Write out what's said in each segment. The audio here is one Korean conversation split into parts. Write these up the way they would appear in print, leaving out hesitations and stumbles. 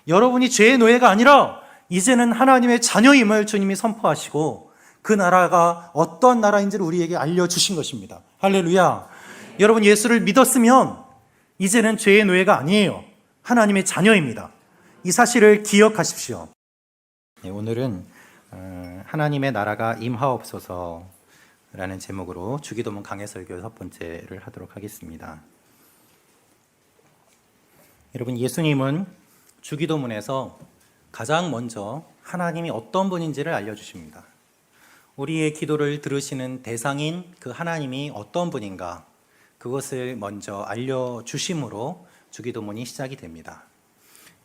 여러분이 죄의 노예가 아니라 이제는 하나님의 자녀임을 주님이 선포하시고 그 나라가 어떤 나라인지를 우리에게 알려주신 것입니다. 할렐루야. 여러분, 예수를 믿었으면 이제는 죄의 노예가 아니에요. 하나님의 자녀입니다. 이 사실을 기억하십시오. 오늘은 하나님의 나라가 임하옵소서라는 제목으로 주기도문 강해설교 첫 번째를 하도록 하겠습니다. 여러분, 예수님은 주기도문에서 가장 먼저 하나님이 어떤 분인지를 알려주십니다. 우리의 기도를 들으시는 대상인 그 하나님이 어떤 분인가, 그것을 먼저 알려주심으로 주기도문이 시작이 됩니다.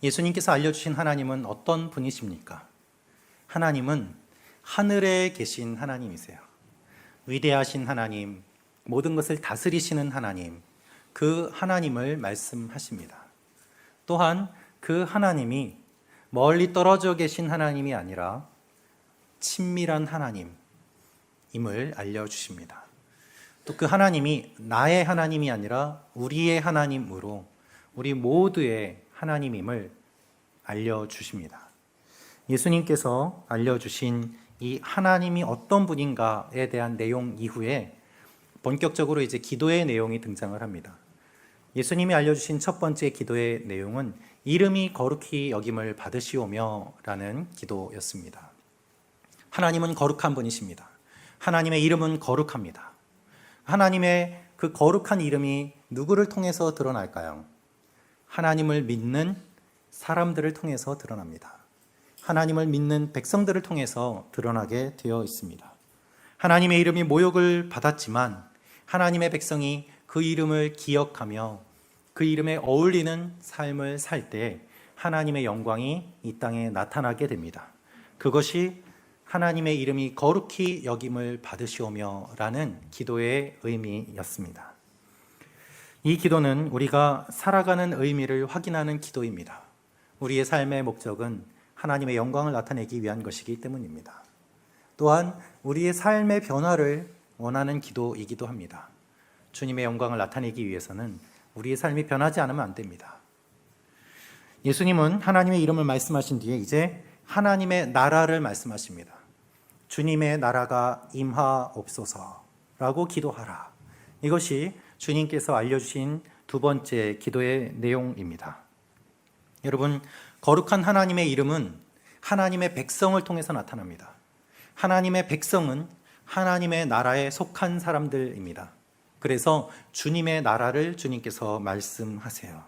예수님께서 알려주신 하나님은 어떤 분이십니까? 하나님은 하늘에 계신 하나님이세요. 위대하신 하나님, 모든 것을 다스리시는 하나님, 그 하나님을 말씀하십니다. 또한 그 하나님이 멀리 떨어져 계신 하나님이 아니라 친밀한 하나님임을 알려주십니다. 또 그 하나님이 나의 하나님이 아니라 우리의 하나님으로 우리 모두의 하나님임을 알려주십니다. 예수님께서 알려주신 이 하나님이 어떤 분인가에 대한 내용 이후에 본격적으로 이제 기도의 내용이 등장을 합니다. 예수님이 알려주신 첫 번째 기도의 내용은 이름이 거룩히 여김을 받으시오며 라는 기도였습니다. 하나님은 거룩한 분이십니다. 하나님의 이름은 거룩합니다. 하나님의 그 거룩한 이름이 누구를 통해서 드러날까요? 하나님을 믿는 사람들을 통해서 드러납니다. 하나님을 믿는 백성들을 통해서 드러나게 되어 있습니다. 하나님의 이름이 모욕을 받았지만 하나님의 백성이 그 이름을 기억하며 그 이름에 어울리는 삶을 살 때 하나님의 영광이 이 땅에 나타나게 됩니다. 그것이 하나님의 이름이 거룩히 여김을 받으시오며 라는 기도의 의미였습니다. 이 기도는 우리가 살아가는 의미를 확인하는 기도입니다. 우리의 삶의 목적은 하나님의 영광을 나타내기 위한 것이기 때문입니다. 또한 우리의 삶의 변화를 원하는 기도이기도 합니다. 주님의 영광을 나타내기 위해서는 우리의 삶이 변하지 않으면 안 됩니다. 예수님은 하나님의 이름을 말씀하신 뒤에 이제 하나님의 나라를 말씀하십니다. 주님의 나라가 임하옵소서라고 기도하라. 이것이 주님께서 알려주신 두 번째 기도의 내용입니다. 여러분, 거룩한 하나님의 이름은 하나님의 백성을 통해서 나타납니다. 하나님의 백성은 하나님의 나라에 속한 사람들입니다. 그래서 주님의 나라를 주님께서 말씀하세요.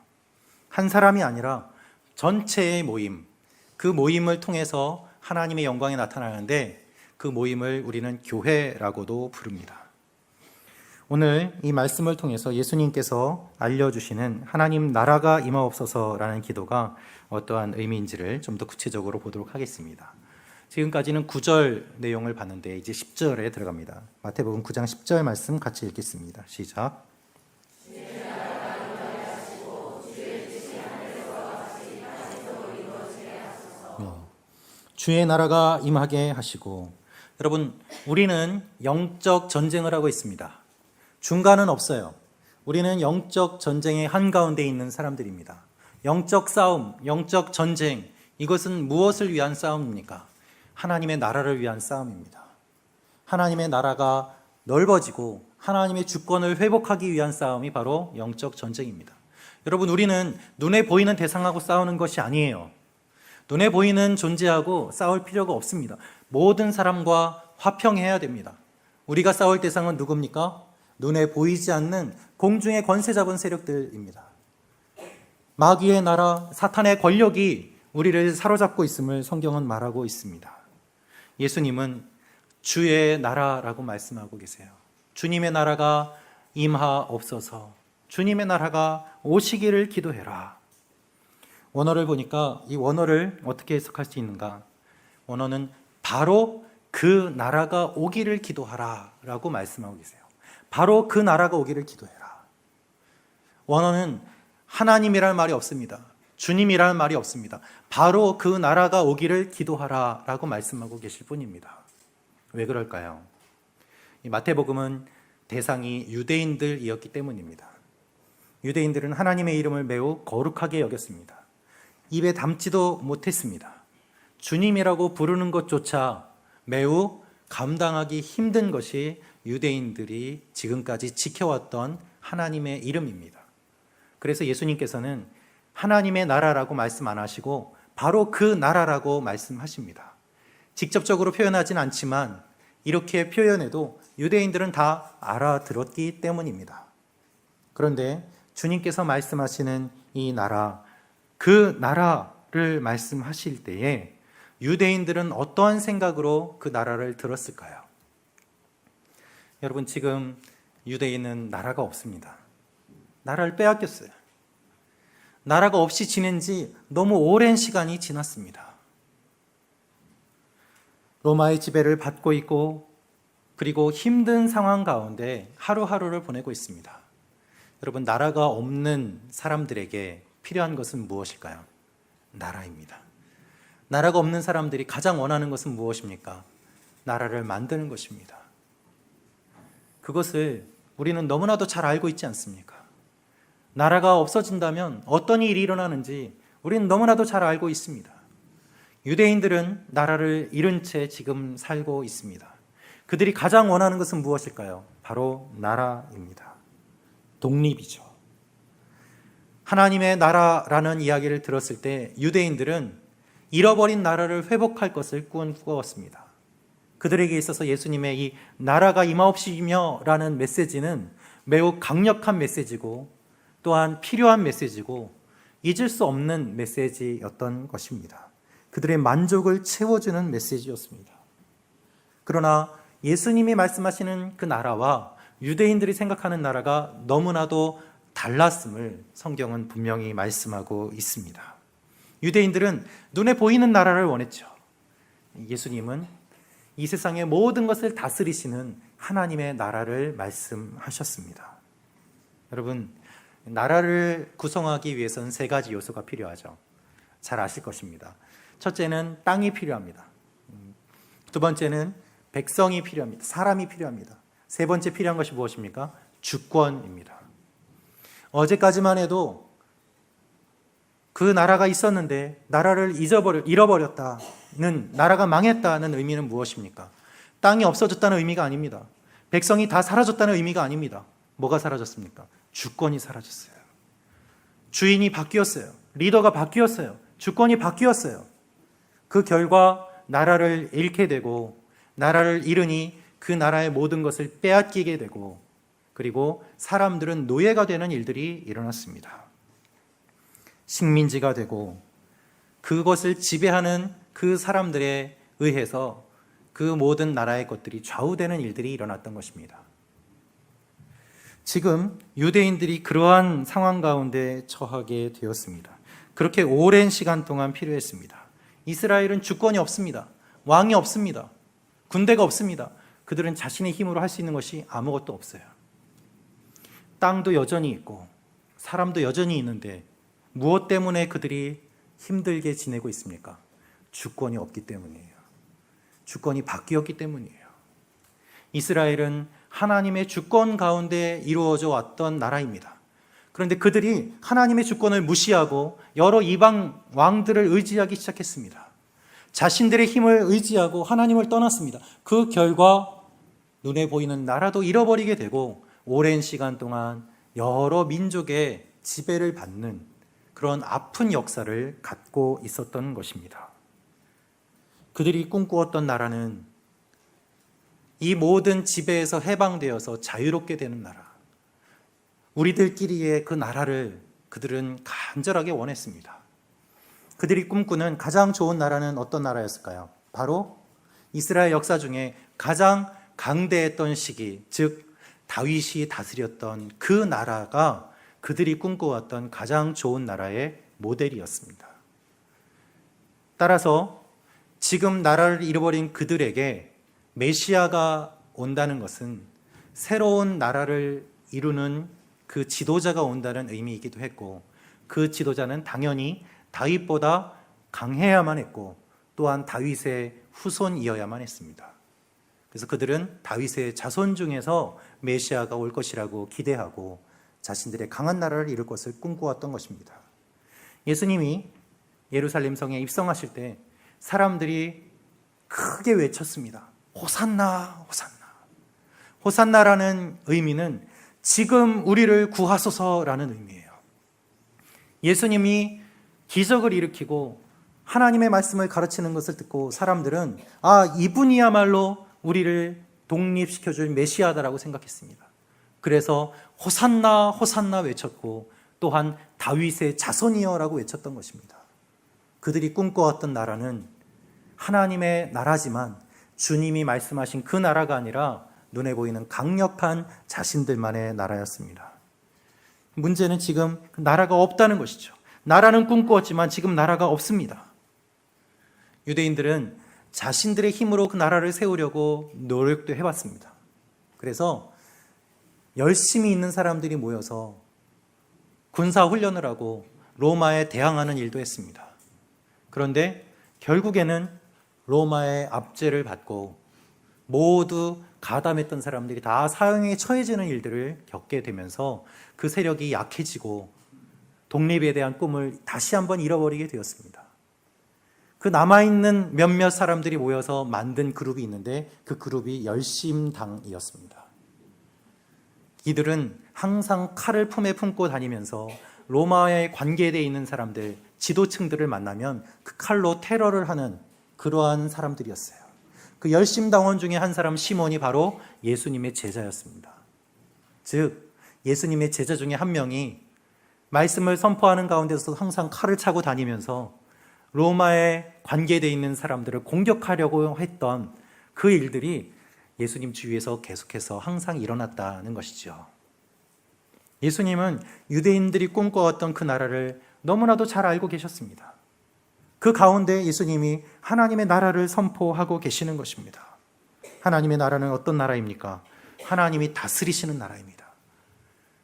한 사람이 아니라 전체의 모임, 그 모임을 통해서 하나님의 영광이 나타나는데 그 모임을 우리는 교회라고도 부릅니다. 오늘 이 말씀을 통해서 예수님께서 알려주시는 하나님 나라가 임하옵소서라는 기도가 어떠한 의미인지를 좀 더 구체적으로 보도록 하겠습니다. 지금까지는 9절 내용을 봤는데 이제 10절에 들어갑니다. 마태복음 9장 10절 말씀 같이 읽겠습니다. 시작. 주의 나라가 임하게 하시고. 여러분, 우리는 영적 전쟁을 하고 있습니다. 중간은 없어요. 우리는 영적 전쟁의 한가운데 있는 사람들입니다. 영적 싸움, 영적 전쟁, 이것은 무엇을 위한 싸움입니까? 하나님의 나라를 위한 싸움입니다. 하나님의 나라가 넓어지고 하나님의 주권을 회복하기 위한 싸움이 바로 영적 전쟁입니다. 여러분, 우리는 눈에 보이는 대상하고 싸우는 것이 아니에요. 눈에 보이는 존재하고 싸울 필요가 없습니다. 모든 사람과 화평해야 됩니다. 우리가 싸울 대상은 누굽니까? 눈에 보이지 않는 공중의 권세 잡은 세력들입니다. 마귀의 나라, 사탄의 권력이 우리를 사로잡고 있음을 성경은 말하고 있습니다. 예수님은 주의 나라라고 말씀하고 계세요. 주님의 나라가 임하옵소서, 주님의 나라가 오시기를 기도해라. 원어를 보니까 이 원어를 어떻게 해석할 수 있는가? 원어는 바로 그 나라가 오기를 기도하라 라고 말씀하고 계세요. 바로 그 나라가 오기를 기도해라. 원어는 하나님이라는 말이 없습니다. 주님이라는 말이 없습니다. 바로 그 나라가 오기를 기도하라 라고 말씀하고 계실 뿐입니다. 왜 그럴까요? 이 마태복음은 대상이 유대인들이었기 때문입니다. 유대인들은 하나님의 이름을 매우 거룩하게 여겼습니다. 입에 담지도 못했습니다. 주님이라고 부르는 것조차 매우 감당하기 힘든 것이 유대인들이 지금까지 지켜왔던 하나님의 이름입니다. 그래서 예수님께서는 하나님의 나라라고 말씀 안 하시고 바로 그 나라라고 말씀하십니다. 직접적으로 표현하진 않지만 이렇게 표현해도 유대인들은 다 알아들었기 때문입니다. 그런데 주님께서 말씀하시는 이 나라, 그 나라를 말씀하실 때에 유대인들은 어떠한 생각으로 그 나라를 들었을까요? 여러분, 지금 유대인은 나라가 없습니다. 나라를 빼앗겼어요. 나라가 없이 지낸 지 너무 오랜 시간이 지났습니다. 로마의 지배를 받고 있고 그리고 힘든 상황 가운데 하루하루를 보내고 있습니다. 여러분, 나라가 없는 사람들에게 필요한 것은 무엇일까요? 나라입니다. 나라가 없는 사람들이 가장 원하는 것은 무엇입니까? 나라를 만드는 것입니다. 그것을 우리는 너무나도 잘 알고 있지 않습니까? 나라가 없어진다면 어떤 일이 일어나는지 우리는 너무나도 잘 알고 있습니다. 유대인들은 나라를 잃은 채 지금 살고 있습니다. 그들이 가장 원하는 것은 무엇일까요? 바로 나라입니다. 독립이죠. 하나님의 나라라는 이야기를 들었을 때 유대인들은 잃어버린 나라를 회복할 것을 꿈꾸었습니다. 그들에게 있어서 예수님의 이 나라가 임하옵시며 라는 메시지는 매우 강력한 메시지고 또한 필요한 메시지고 잊을 수 없는 메시지였던 것입니다. 그들의 만족을 채워주는 메시지였습니다. 그러나 예수님이 말씀하시는 그 나라와 유대인들이 생각하는 나라가 너무나도 달랐음을 성경은 분명히 말씀하고 있습니다. 유대인들은 눈에 보이는 나라를 원했죠. 예수님은 이 세상의 모든 것을 다스리시는 하나님의 나라를 말씀하셨습니다. 여러분, 나라를 구성하기 위해서는 세 가지 요소가 필요하죠. 잘 아실 것입니다. 첫째는 땅이 필요합니다. 두 번째는 백성이 필요합니다. 사람이 필요합니다. 세 번째 필요한 것이 무엇입니까? 주권입니다. 어제까지만 해도 그 나라가 있었는데 나라를 잃어버렸다는, 나라가 망했다는 의미는 무엇입니까? 땅이 없어졌다는 의미가 아닙니다. 백성이 다 사라졌다는 의미가 아닙니다. 뭐가 사라졌습니까? 주권이 사라졌어요. 주인이 바뀌었어요. 리더가 바뀌었어요. 주권이 바뀌었어요. 그 결과 나라를 잃게 되고, 나라를 잃으니 그 나라의 모든 것을 빼앗기게 되고, 그리고 사람들은 노예가 되는 일들이 일어났습니다. 식민지가 되고 그것을 지배하는 그 사람들에 의해서 그 모든 나라의 것들이 좌우되는 일들이 일어났던 것입니다. 지금 유대인들이 그러한 상황 가운데 처하게 되었습니다. 그렇게 오랜 시간 동안 필요했습니다. 이스라엘은 주권이 없습니다. 왕이 없습니다. 군대가 없습니다. 그들은 자신의 힘으로 할 수 있는 것이 아무것도 없어요. 땅도 여전히 있고 사람도 여전히 있는데 무엇 때문에 그들이 힘들게 지내고 있습니까? 주권이 없기 때문이에요. 주권이 바뀌었기 때문이에요. 이스라엘은 하나님의 주권 가운데 이루어져 왔던 나라입니다. 그런데 그들이 하나님의 주권을 무시하고 여러 이방 왕들을 의지하기 시작했습니다. 자신들의 힘을 의지하고 하나님을 떠났습니다. 그 결과 눈에 보이는 나라도 잃어버리게 되고 오랜 시간 동안 여러 민족의 지배를 받는 그런 아픈 역사를 갖고 있었던 것입니다. 그들이 꿈꾸었던 나라는 이 모든 지배에서 해방되어서 자유롭게 되는 나라, 우리들끼리의 그 나라를 그들은 간절하게 원했습니다. 그들이 꿈꾸는 가장 좋은 나라는 어떤 나라였을까요? 바로 이스라엘 역사 중에 가장 강대했던 시기, 즉 다윗이 다스렸던 그 나라가 그들이 꿈꿔왔던 가장 좋은 나라의 모델이었습니다. 따라서 지금 나라를 잃어버린 그들에게 메시아가 온다는 것은 새로운 나라를 이루는 그 지도자가 온다는 의미이기도 했고, 그 지도자는 당연히 다윗보다 강해야만 했고 또한 다윗의 후손이어야만 했습니다. 그래서 그들은 다윗의 자손 중에서 메시아가 올 것이라고 기대하고 자신들의 강한 나라를 이룰 것을 꿈꾸었던 것입니다. 예수님이 예루살렘 성에 입성하실 때 사람들이 크게 외쳤습니다. 호산나, 호산나. 호산나라는 의미는 지금 우리를 구하소서라는 의미예요. 예수님이 기적을 일으키고 하나님의 말씀을 가르치는 것을 듣고 사람들은 이분이야말로 우리를 독립시켜줄 메시아다라고 생각했습니다. 그래서 호산나 호산나 외쳤고 또한 다윗의 자손이여라고 외쳤던 것입니다. 그들이 꿈꿔왔던 나라는 하나님의 나라지만 주님이 말씀하신 그 나라가 아니라 눈에 보이는 강력한 자신들만의 나라였습니다. 문제는 지금 나라가 없다는 것이죠. 나라는 꿈꾸었지만 지금 나라가 없습니다. 유대인들은 자신들의 힘으로 그 나라를 세우려고 노력도 해봤습니다. 그래서 열심히 있는 사람들이 모여서 군사훈련을 하고 로마에 대항하는 일도 했습니다. 그런데 결국에는 로마의 압제를 받고 모두 가담했던 사람들이 다 사형에 처해지는 일들을 겪게 되면서 그 세력이 약해지고 독립에 대한 꿈을 다시 한번 잃어버리게 되었습니다. 그 남아있는 몇몇 사람들이 모여서 만든 그룹이 있는데 그 그룹이 열심당이었습니다. 이들은 항상 칼을 품에 품고 다니면서 로마에 관계되어 있는 사람들, 지도층들을 만나면 그 칼로 테러를 하는 그러한 사람들이었어요. 그 열심당원 중에 한 사람 시몬이 바로 예수님의 제자였습니다. 즉 예수님의 제자 중에 한 명이 말씀을 선포하는 가운데서 항상 칼을 차고 다니면서 로마에 관계되어 있는 사람들을 공격하려고 했던 그 일들이 예수님 주위에서 계속해서 항상 일어났다는 것이죠. 예수님은 유대인들이 꿈꿔왔던 그 나라를 너무나도 잘 알고 계셨습니다. 그 가운데 예수님이 하나님의 나라를 선포하고 계시는 것입니다. 하나님의 나라는 어떤 나라입니까? 하나님이 다스리시는 나라입니다.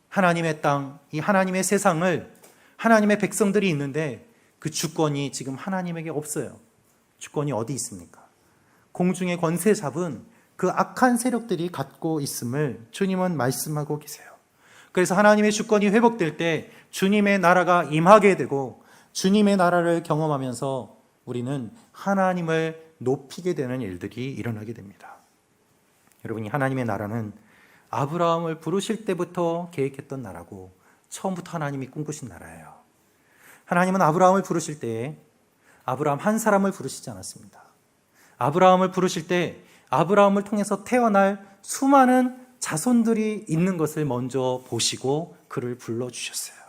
하나님의 땅, 이 하나님의 세상을 하나님의 백성들이 있는데 그 주권이 지금 하나님에게 없어요. 주권이 어디 있습니까? 공중의 권세 잡은 그 악한 세력들이 갖고 있음을 주님은 말씀하고 계세요. 그래서 하나님의 주권이 회복될 때 주님의 나라가 임하게 되고 주님의 나라를 경험하면서 우리는 하나님을 높이게 되는 일들이 일어나게 됩니다. 여러분이 하나님의 나라는 아브라함을 부르실 때부터 계획했던 나라고 처음부터 하나님이 꿈꾸신 나라예요. 하나님은 아브라함을 부르실 때 아브라함 한 사람을 부르시지 않았습니다. 아브라함을 부르실 때 아브라함을 통해서 태어날 수많은 자손들이 있는 것을 먼저 보시고 그를 불러주셨어요.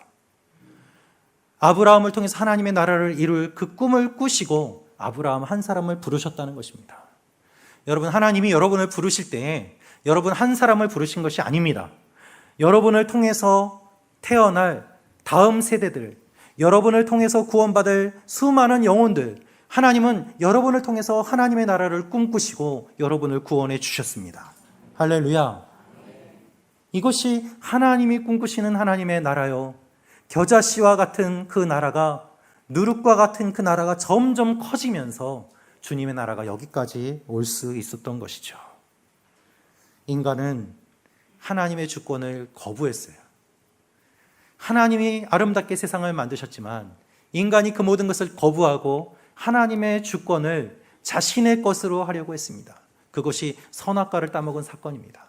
아브라함을 통해서 하나님의 나라를 이룰 그 꿈을 꾸시고 아브라함 한 사람을 부르셨다는 것입니다. 여러분, 하나님이 여러분을 부르실 때 여러분 한 사람을 부르신 것이 아닙니다. 여러분을 통해서 태어날 다음 세대들, 여러분을 통해서 구원받을 수많은 영혼들, 하나님은 여러분을 통해서 하나님의 나라를 꿈꾸시고 여러분을 구원해 주셨습니다. 할렐루야. 이것이 하나님이 꿈꾸시는 하나님의 나라요. 겨자씨와 같은 그 나라가, 누룩과 같은 그 나라가 점점 커지면서 주님의 나라가 여기까지 올 수 있었던 것이죠. 인간은 하나님의 주권을 거부했어요. 하나님이 아름답게 세상을 만드셨지만 인간이 그 모든 것을 거부하고 하나님의 주권을 자신의 것으로 하려고 했습니다. 그것이 선악과를 따먹은 사건입니다.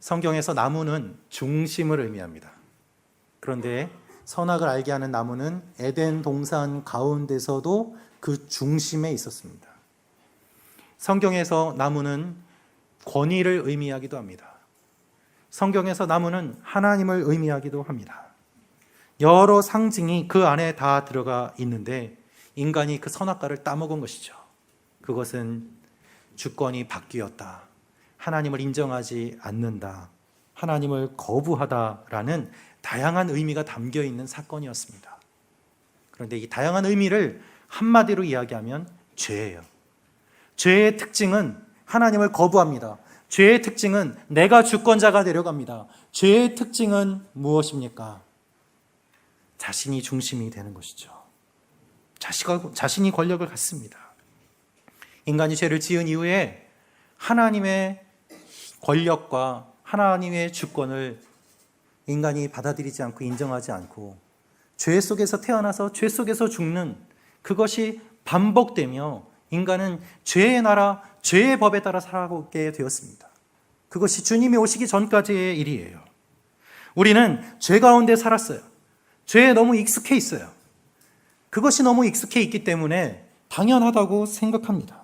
성경에서 나무는 중심을 의미합니다. 그런데 선악을 알게 하는 나무는 에덴 동산 가운데서도 그 중심에 있었습니다. 성경에서 나무는 권위를 의미하기도 합니다. 성경에서 나무는 하나님을 의미하기도 합니다. 여러 상징이 그 안에 다 들어가 있는데 인간이 그 선악과를 따먹은 것이죠. 그것은 주권이 바뀌었다, 하나님을 인정하지 않는다, 하나님을 거부하다라는 다양한 의미가 담겨 있는 사건이었습니다. 그런데 이 다양한 의미를 한마디로 이야기하면 죄예요. 죄의 특징은 하나님을 거부합니다. 죄의 특징은 내가 주권자가 되려갑니다. 죄의 특징은 무엇입니까? 자신이 중심이 되는 것이죠. 자신이 권력을 갖습니다. 인간이 죄를 지은 이후에 하나님의 권력과 하나님의 주권을 인간이 받아들이지 않고 인정하지 않고 죄 속에서 태어나서 죄 속에서 죽는 그것이 반복되며 인간은 죄의 나라, 죄의 법에 따라 살아가게 되었습니다. 그것이 주님이 오시기 전까지의 일이에요. 우리는 죄 가운데 살았어요. 죄에 너무 익숙해 있어요. 그것이 너무 익숙해 있기 때문에 당연하다고 생각합니다.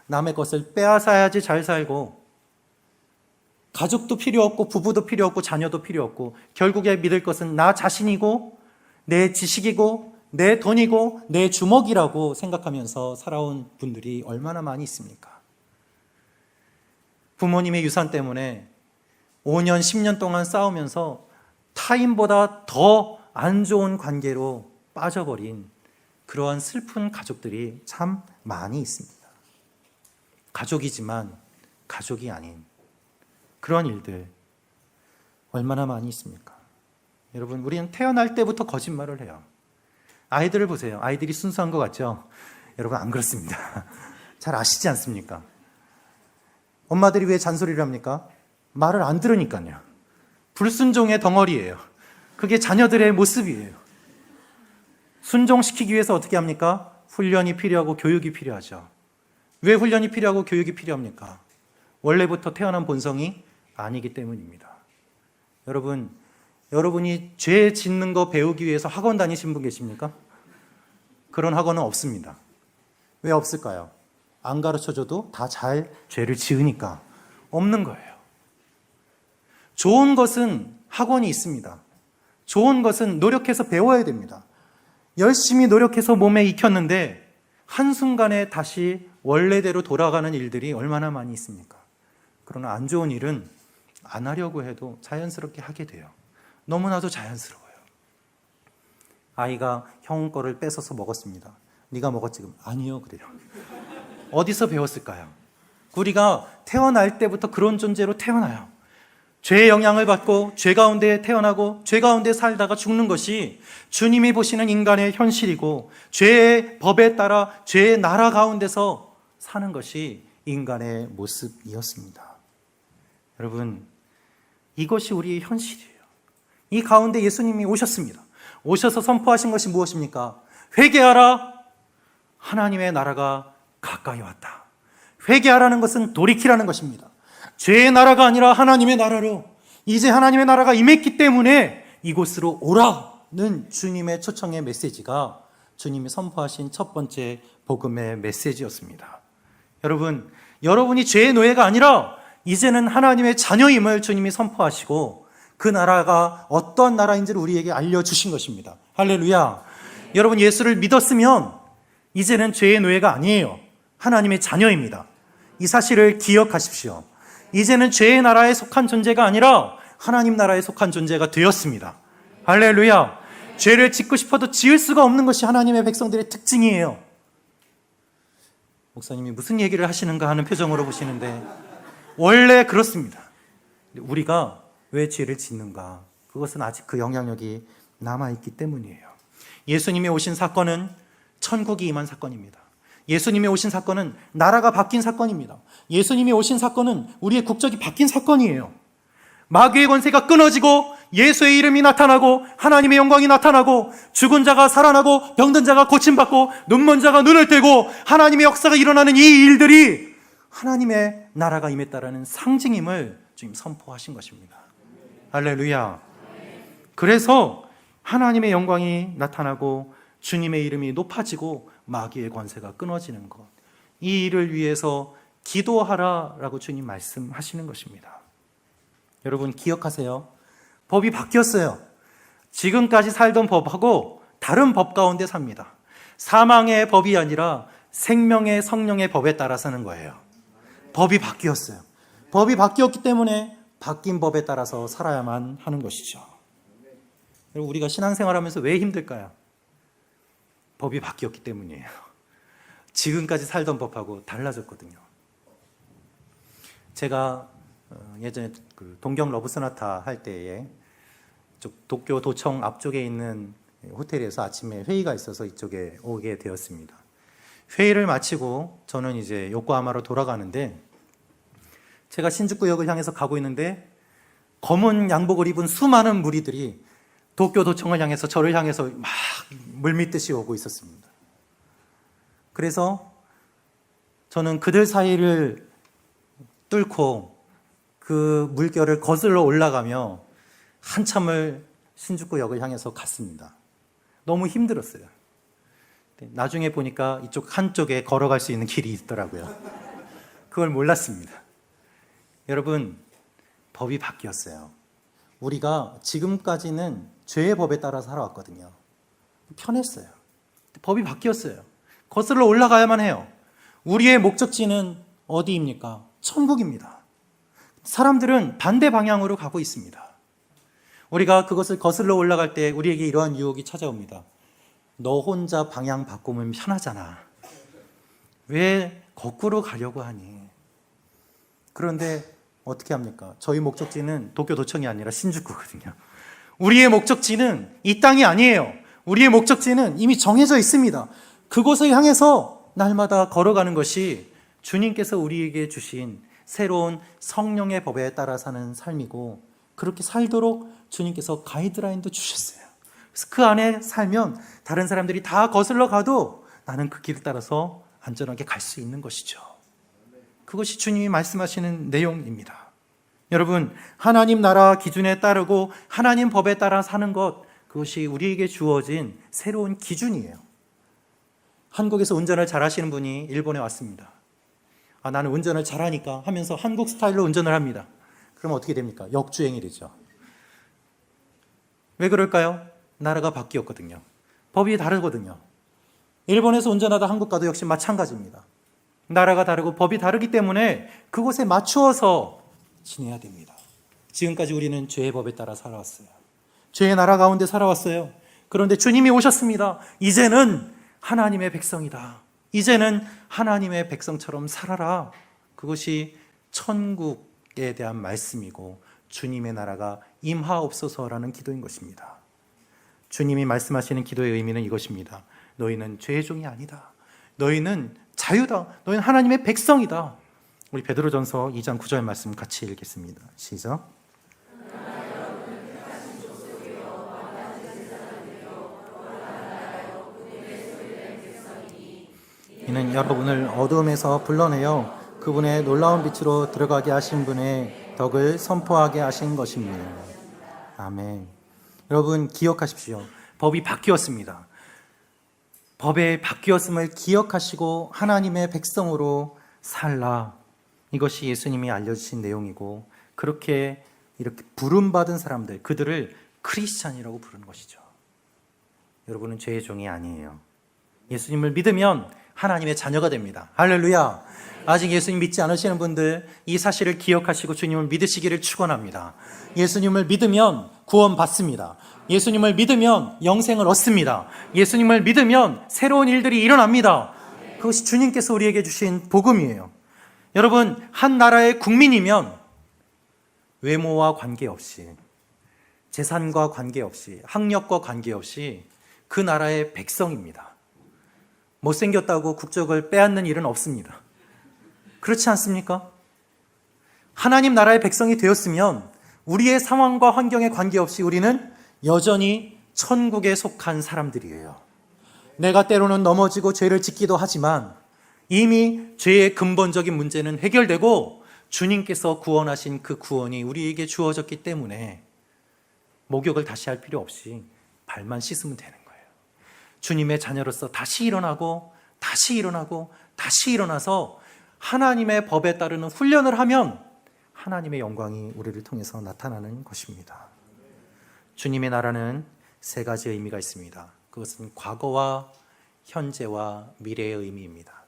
남의 것을 빼앗아야지 잘 살고, 가족도 필요 없고 부부도 필요 없고 자녀도 필요 없고, 결국에 믿을 것은 나 자신이고 내 지식이고 내 돈이고 내 주먹이라고 생각하면서 살아온 분들이 얼마나 많이 있습니까? 부모님의 유산 때문에 5년, 10년 동안 싸우면서 타인보다 더 안 좋은 관계로 빠져버린 그러한 슬픈 가족들이 참 많이 있습니다. 가족이지만 가족이 아닌 그런 일들 얼마나 많이 있습니까? 여러분, 우리는 태어날 때부터 거짓말을 해요. 아이들을 보세요. 아이들이 순수한 것 같죠? 여러분, 안 그렇습니다. 잘 아시지 않습니까? 엄마들이 왜 잔소리를 합니까? 말을 안 들으니까요. 불순종의 덩어리예요. 그게 자녀들의 모습이에요. 순종시키기 위해서 어떻게 합니까? 훈련이 필요하고 교육이 필요하죠. 왜 훈련이 필요하고 교육이 필요합니까? 원래부터 태어난 본성이 아니기 때문입니다. 여러분, 여러분이 죄 짓는 거 배우기 위해서 학원 다니신 분 계십니까? 그런 학원은 없습니다. 왜 없을까요? 안 가르쳐줘도 다 잘 죄를 지으니까 없는 거예요. 좋은 것은 학원이 있습니다. 좋은 것은 노력해서 배워야 됩니다. 열심히 노력해서 몸에 익혔는데 한순간에 다시 원래대로 돌아가는 일들이 얼마나 많이 있습니까? 그러나 안 좋은 일은 안 하려고 해도 자연스럽게 하게 돼요. 너무나도 자연스러워요. 아이가 형 거를 뺏어서 먹었습니다. 네가 먹었지? 아니요, 그래요. 어디서 배웠을까요? 우리가 태어날 때부터 그런 존재로 태어나요. 죄의 영향을 받고 죄 가운데 태어나고 죄 가운데 살다가 죽는 것이 주님이 보시는 인간의 현실이고, 죄의 법에 따라 죄의 나라 가운데서 사는 것이 인간의 모습이었습니다. 여러분, 이것이 우리의 현실이에요. 이 가운데 예수님이 오셨습니다. 오셔서 선포하신 것이 무엇입니까? 회개하라, 하나님의 나라가 가까이 왔다. 회개하라는 것은 돌이키라는 것입니다. 죄의 나라가 아니라 하나님의 나라로, 이제 하나님의 나라가 임했기 때문에 이곳으로 오라는 주님의 초청의 메시지가 주님이 선포하신 첫 번째 복음의 메시지였습니다. 여러분, 여러분이 죄의 노예가 아니라 이제는 하나님의 자녀임을 주님이 선포하시고, 그 나라가 어떤 나라인지를 우리에게 알려주신 것입니다. 할렐루야. 여러분, 예수를 믿었으면 이제는 죄의 노예가 아니에요. 하나님의 자녀입니다. 이 사실을 기억하십시오. 이제는 죄의 나라에 속한 존재가 아니라 하나님 나라에 속한 존재가 되었습니다. 할렐루야. 죄를 짓고 싶어도 지을 수가 없는 것이 하나님의 백성들의 특징이에요. 목사님이 무슨 얘기를 하시는가 하는 표정으로 보시는데, 원래 그렇습니다. 우리가 왜 죄를 짓는가? 그것은 아직 그 영향력이 남아있기 때문이에요. 예수님이 오신 사건은 천국이 임한 사건입니다. 예수님이 오신 사건은 나라가 바뀐 사건입니다. 예수님이 오신 사건은 우리의 국적이 바뀐 사건이에요. 마귀의 권세가 끊어지고 예수의 이름이 나타나고 하나님의 영광이 나타나고 죽은 자가 살아나고 병든 자가 고침받고 눈먼 자가 눈을 떼고 하나님의 역사가 일어나는 이 일들이 하나님의 나라가 임했다라는 상징임을 주님 선포하신 것입니다. 할렐루야. 그래서 하나님의 영광이 나타나고 주님의 이름이 높아지고 마귀의 권세가 끊어지는 것, 이 일을 위해서 기도하라라고 주님 말씀하시는 것입니다. 여러분, 기억하세요. 법이 바뀌었어요. 지금까지 살던 법하고 다른 법 가운데 삽니다. 사망의 법이 아니라 생명의 성령의 법에 따라 사는 거예요. 법이 바뀌었어요. 법이 바뀌었기 때문에 바뀐 법에 따라서 살아야만 하는 것이죠. 여러분, 우리가 신앙생활하면서 왜 힘들까요? 법이 바뀌었기 때문이에요. 지금까지 살던 법하고 달라졌거든요. 제가 예전에 동경 러브소나타 할 때에 도쿄 도청 앞쪽에 있는 호텔에서 아침에 회의가 있어서 이쪽에 오게 되었습니다. 회의를 마치고 저는 이제 요코하마로 돌아가는데, 제가 신주쿠역을 향해서 가고 있는데 검은 양복을 입은 수많은 무리들이 도쿄도청을 향해서 저를 향해서 막 물밀듯이 오고 있었습니다. 그래서 저는 그들 사이를 뚫고 그 물결을 거슬러 올라가며 한참을 신주쿠역을 향해서 갔습니다. 너무 힘들었어요. 나중에 보니까 이쪽 한쪽에 걸어갈 수 있는 길이 있더라고요. 그걸 몰랐습니다. 여러분, 법이 바뀌었어요. 우리가 지금까지는 죄의 법에 따라 살아왔거든요. 편했어요. 법이 바뀌었어요. 거슬러 올라가야만 해요. 우리의 목적지는 어디입니까? 천국입니다. 사람들은 반대 방향으로 가고 있습니다. 우리가 그것을 거슬러 올라갈 때 우리에게 이러한 유혹이 찾아옵니다. 너 혼자 방향 바꾸면 편하잖아. 왜 거꾸로 가려고 하니? 그런데 어떻게 합니까? 저희 목적지는 도쿄도청이 아니라 신주쿠거든요. 우리의 목적지는 이 땅이 아니에요. 우리의 목적지는 이미 정해져 있습니다. 그곳을 향해서 날마다 걸어가는 것이 주님께서 우리에게 주신 새로운 성령의 법에 따라 사는 삶이고, 그렇게 살도록 주님께서 가이드라인도 주셨어요. 그래서 그 안에 살면 다른 사람들이 다 거슬러 가도 나는 그 길을 따라서 안전하게 갈 수 있는 것이죠. 그것이 주님이 말씀하시는 내용입니다. 여러분, 하나님 나라 기준에 따르고 하나님 법에 따라 사는 것, 그것이 우리에게 주어진 새로운 기준이에요. 한국에서 운전을 잘하시는 분이 일본에 왔습니다. 나는 운전을 잘하니까 하면서 한국 스타일로 운전을 합니다. 그럼 어떻게 됩니까? 역주행이 되죠. 왜 그럴까요? 나라가 바뀌었거든요. 법이 다르거든요. 일본에서 운전하다 한국 가도 역시 마찬가지입니다. 나라가 다르고 법이 다르기 때문에 그곳에 맞추어서 지내야 됩니다. 지금까지 우리는 죄의 법에 따라 살아왔어요. 죄의 나라 가운데 살아왔어요. 그런데 주님이 오셨습니다. 이제는 하나님의 백성이다. 이제는 하나님의 백성처럼 살아라. 그것이 천국에 대한 말씀이고 주님의 나라가 임하옵소서라는 기도인 것입니다. 주님이 말씀하시는 기도의 의미는 이것입니다. 너희는 죄의 종이 아니다. 너희는 자유다. 너희는 하나님의 백성이다. 우리 베드로전서 2장 9절 말씀 같이 읽겠습니다. 시작. 이는 여러분을 어두움에서 불러내어 그분의 놀라운 빛으로 들어가게 하신 분의 덕을 선포하게 하신 것입니다. 아멘. 여러분 기억하십시오. 법이 바뀌었습니다. 법에 바뀌었음을 기억하시고 하나님의 백성으로 살라. 이것이 예수님이 알려주신 내용이고, 그렇게 이렇게 부름받은 사람들, 그들을 크리스찬이라고 부르는 것이죠. 여러분은 죄의 종이 아니에요. 예수님을 믿으면 하나님의 자녀가 됩니다. 할렐루야. 아직 예수님 믿지 않으시는 분들, 이 사실을 기억하시고 주님을 믿으시기를 축원합니다. 예수님을 믿으면 구원 받습니다. 예수님을 믿으면 영생을 얻습니다. 예수님을 믿으면 새로운 일들이 일어납니다. 그것이 주님께서 우리에게 주신 복음이에요. 여러분, 한 나라의 국민이면 외모와 관계없이, 재산과 관계없이, 학력과 관계없이 그 나라의 백성입니다. 못생겼다고 국적을 빼앗는 일은 없습니다. 그렇지 않습니까? 하나님 나라의 백성이 되었으면 우리의 상황과 환경에 관계없이 우리는 여전히 천국에 속한 사람들이에요. 내가 때로는 넘어지고 죄를 짓기도 하지만 이미 죄의 근본적인 문제는 해결되고 주님께서 구원하신 그 구원이 우리에게 주어졌기 때문에 목욕을 다시 할 필요 없이 발만 씻으면 되는 거예요. 주님의 자녀로서 다시 일어나고 다시 일어나고 다시 일어나서 하나님의 법에 따르는 훈련을 하면 하나님의 영광이 우리를 통해서 나타나는 것입니다. 주님의 나라는 세 가지 의미가 있습니다. 그것은 과거와 현재와 미래의 의미입니다.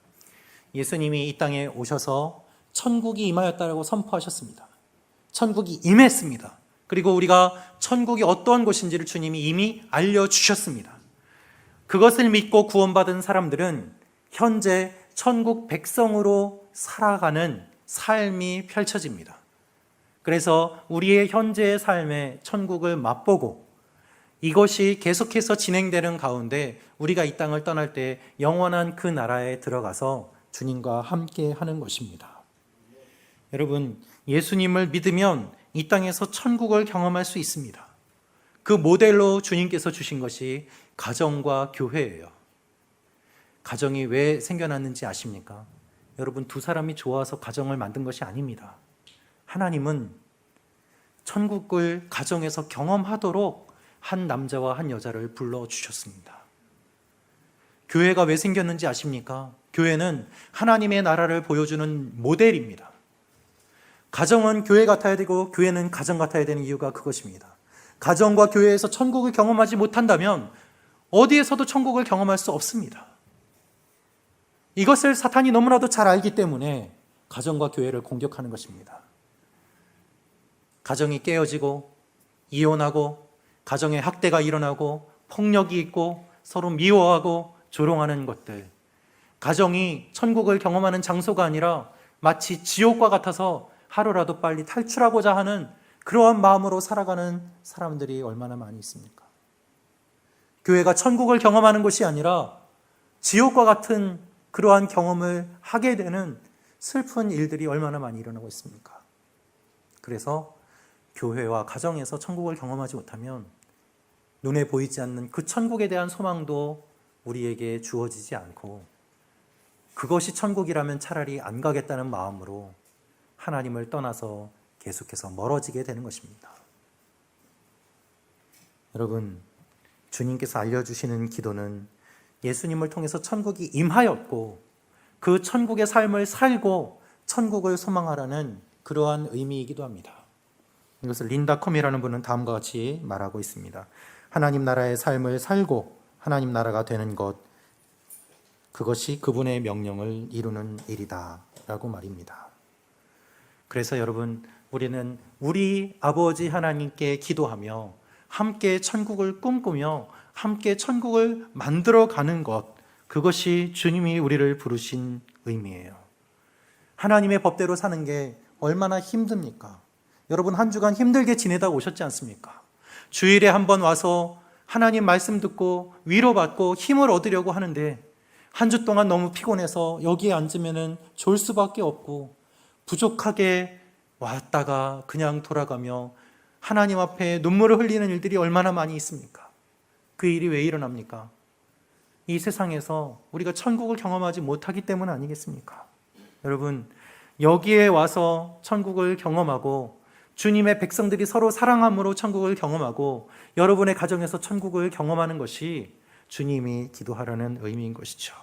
예수님이 이 땅에 오셔서 천국이 임하였다고 선포하셨습니다. 천국이 임했습니다. 그리고 우리가 천국이 어떠한 곳인지를 주님이 이미 알려주셨습니다. 그것을 믿고 구원받은 사람들은 현재 천국 백성으로 살아가는 삶이 펼쳐집니다. 그래서 우리의 현재의 삶에 천국을 맛보고 이것이 계속해서 진행되는 가운데 우리가 이 땅을 떠날 때 영원한 그 나라에 들어가서 주님과 함께 하는 것입니다. 여러분, 예수님을 믿으면 이 땅에서 천국을 경험할 수 있습니다. 그 모델로 주님께서 주신 것이 가정과 교회예요. 가정이 왜 생겨났는지 아십니까? 여러분, 두 사람이 좋아서 가정을 만든 것이 아닙니다. 하나님은 천국을 가정에서 경험하도록 한 남자와 한 여자를 불러주셨습니다. 교회가 왜 생겼는지 아십니까? 교회는 하나님의 나라를 보여주는 모델입니다. 가정은 교회 같아야 되고 교회는 가정 같아야 되는 이유가 그것입니다. 가정과 교회에서 천국을 경험하지 못한다면 어디에서도 천국을 경험할 수 없습니다. 이것을 사탄이 너무나도 잘 알기 때문에 가정과 교회를 공격하는 것입니다. 가정이 깨어지고 이혼하고 가정에 학대가 일어나고 폭력이 있고 서로 미워하고 조롱하는 것들, 가정이 천국을 경험하는 장소가 아니라 마치 지옥과 같아서 하루라도 빨리 탈출하고자 하는 그러한 마음으로 살아가는 사람들이 얼마나 많이 있습니까? 교회가 천국을 경험하는 곳이 아니라 지옥과 같은 그러한 경험을 하게 되는 슬픈 일들이 얼마나 많이 일어나고 있습니까? 그래서 교회와 가정에서 천국을 경험하지 못하면 눈에 보이지 않는 그 천국에 대한 소망도 우리에게 주어지지 않고, 그것이 천국이라면 차라리 안 가겠다는 마음으로 하나님을 떠나서 계속해서 멀어지게 되는 것입니다. 여러분, 주님께서 알려주시는 기도는 예수님을 통해서 천국이 임하였고 그 천국의 삶을 살고 천국을 소망하라는 그러한 의미이기도 합니다. 이것을 린다 컴이라는 분은 다음과 같이 말하고 있습니다. 하나님 나라의 삶을 살고 하나님 나라가 되는 것, 그것이 그분의 명령을 이루는 일이다 라고 말입니다. 그래서 여러분, 우리는 우리 아버지 하나님께 기도하며 함께 천국을 꿈꾸며 함께 천국을 만들어가는 것, 그것이 주님이 우리를 부르신 의미예요. 하나님의 법대로 사는 게 얼마나 힘듭니까? 여러분, 한 주간 힘들게 지내다 오셨지 않습니까? 주일에 한번 와서 하나님 말씀 듣고 위로받고 힘을 얻으려고 하는데 한 주 동안 너무 피곤해서 여기에 앉으면 졸 수밖에 없고 부족하게 왔다가 그냥 돌아가며 하나님 앞에 눈물을 흘리는 일들이 얼마나 많이 있습니까? 그 일이 왜 일어납니까? 이 세상에서 우리가 천국을 경험하지 못하기 때문 아니겠습니까? 여러분, 여기에 와서 천국을 경험하고 주님의 백성들이 서로 사랑함으로 천국을 경험하고 여러분의 가정에서 천국을 경험하는 것이 주님이 기도하라는 의미인 것이죠.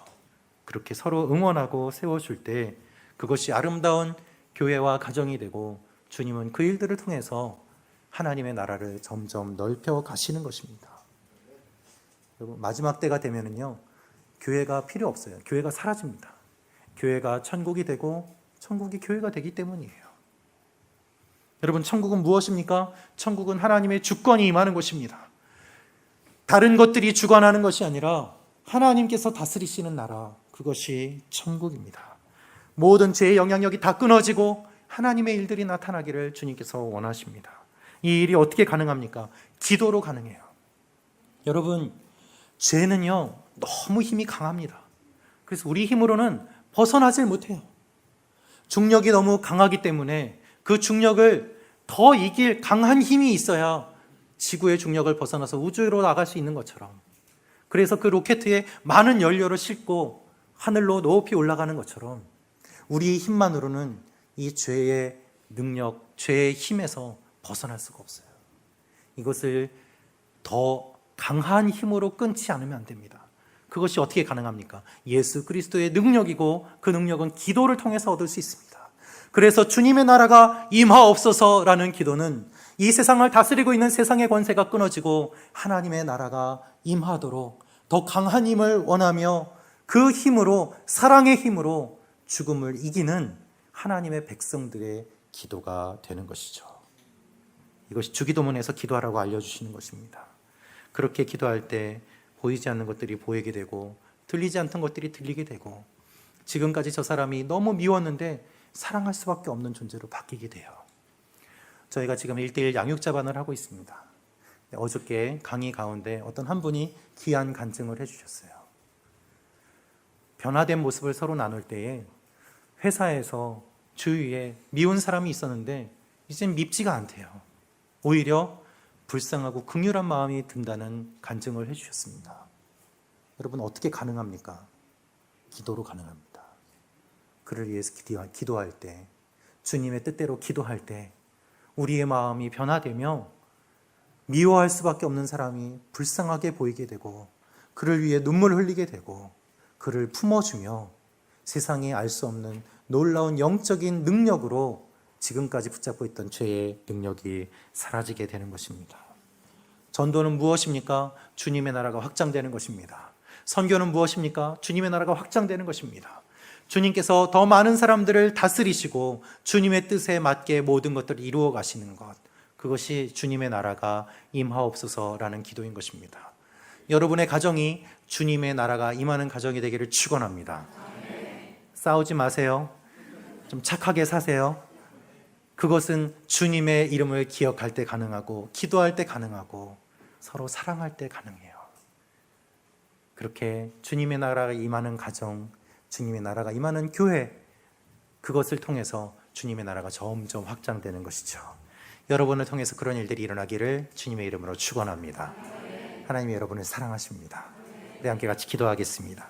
그렇게 서로 응원하고 세워줄 때 그것이 아름다운 교회와 가정이 되고 주님은 그 일들을 통해서 하나님의 나라를 점점 넓혀 가시는 것입니다. 여러분, 마지막 때가 되면은요, 교회가 필요 없어요. 교회가 사라집니다. 교회가 천국이 되고 천국이 교회가 되기 때문이에요. 여러분, 천국은 무엇입니까? 천국은 하나님의 주권이 임하는 곳입니다. 다른 것들이 주관하는 것이 아니라 하나님께서 다스리시는 나라, 그것이 천국입니다. 모든 죄의 영향력이 다 끊어지고 하나님의 일들이 나타나기를 주님께서 원하십니다. 이 일이 어떻게 가능합니까? 기도로 가능해요. 여러분, 죄는요, 너무 힘이 강합니다. 그래서 우리 힘으로는 벗어나질 못해요. 중력이 너무 강하기 때문에 그 중력을 더 이길 강한 힘이 있어야 지구의 중력을 벗어나서 우주로 나갈 수 있는 것처럼, 그래서 그 로켓에 많은 연료를 싣고 하늘로 높이 올라가는 것처럼 우리의 힘만으로는 이 죄의 능력, 죄의 힘에서 벗어날 수가 없어요. 이것을 더 강한 힘으로 끊지 않으면 안 됩니다. 그것이 어떻게 가능합니까? 예수 그리스도의 능력이고 그 능력은 기도를 통해서 얻을 수 있습니다. 그래서 주님의 나라가 임하옵소서라는 기도는 이 세상을 다스리고 있는 세상의 권세가 끊어지고 하나님의 나라가 임하도록 더 강한 힘을 원하며 그 힘으로, 사랑의 힘으로 죽음을 이기는 하나님의 백성들의 기도가 되는 것이죠. 이것이 주기도문에서 기도하라고 알려주시는 것입니다. 그렇게 기도할 때 보이지 않는 것들이 보이게 되고 들리지 않던 것들이 들리게 되고 지금까지 저 사람이 너무 미웠는데 사랑할 수밖에 없는 존재로 바뀌게 돼요. 저희가 지금 1:1 양육자반을 하고 있습니다. 어저께 강의 가운데 어떤 한 분이 귀한 간증을 해주셨어요. 변화된 모습을 서로 나눌 때에 회사에서 주위에 미운 사람이 있었는데 이젠 밉지가 않대요. 오히려 불쌍하고 긍휼한 마음이 든다는 간증을 해주셨습니다. 여러분 어떻게 가능합니까? 기도로 가능합니다. 그를 위해서 기도할 때, 주님의 뜻대로 기도할 때 우리의 마음이 변화되며 미워할 수밖에 없는 사람이 불쌍하게 보이게 되고 그를 위해 눈물을 흘리게 되고 그를 품어주며 세상에 알 수 없는 놀라운 영적인 능력으로 지금까지 붙잡고 있던 죄의 능력이 사라지게 되는 것입니다. 전도는 무엇입니까? 주님의 나라가 확장되는 것입니다. 선교는 무엇입니까? 주님의 나라가 확장되는 것입니다. 주님께서 더 많은 사람들을 다스리시고 주님의 뜻에 맞게 모든 것들을 이루어 가시는 것, 그것이 주님의 나라가 임하옵소서라는 기도인 것입니다. 여러분의 가정이 주님의 나라가 임하는 가정이 되기를 축원합니다. 싸우지 마세요. 좀 착하게 사세요. 그것은 주님의 이름을 기억할 때 가능하고 기도할 때 가능하고 서로 사랑할 때 가능해요. 그렇게 주님의 나라가 임하는 가정, 주님의 나라가 임하는 교회, 그것을 통해서 주님의 나라가 점점 확장되는 것이죠. 여러분을 통해서 그런 일들이 일어나기를 주님의 이름으로 축원합니다. 하나님이 여러분을 사랑하십니다. 우리 함께 같이 기도하겠습니다.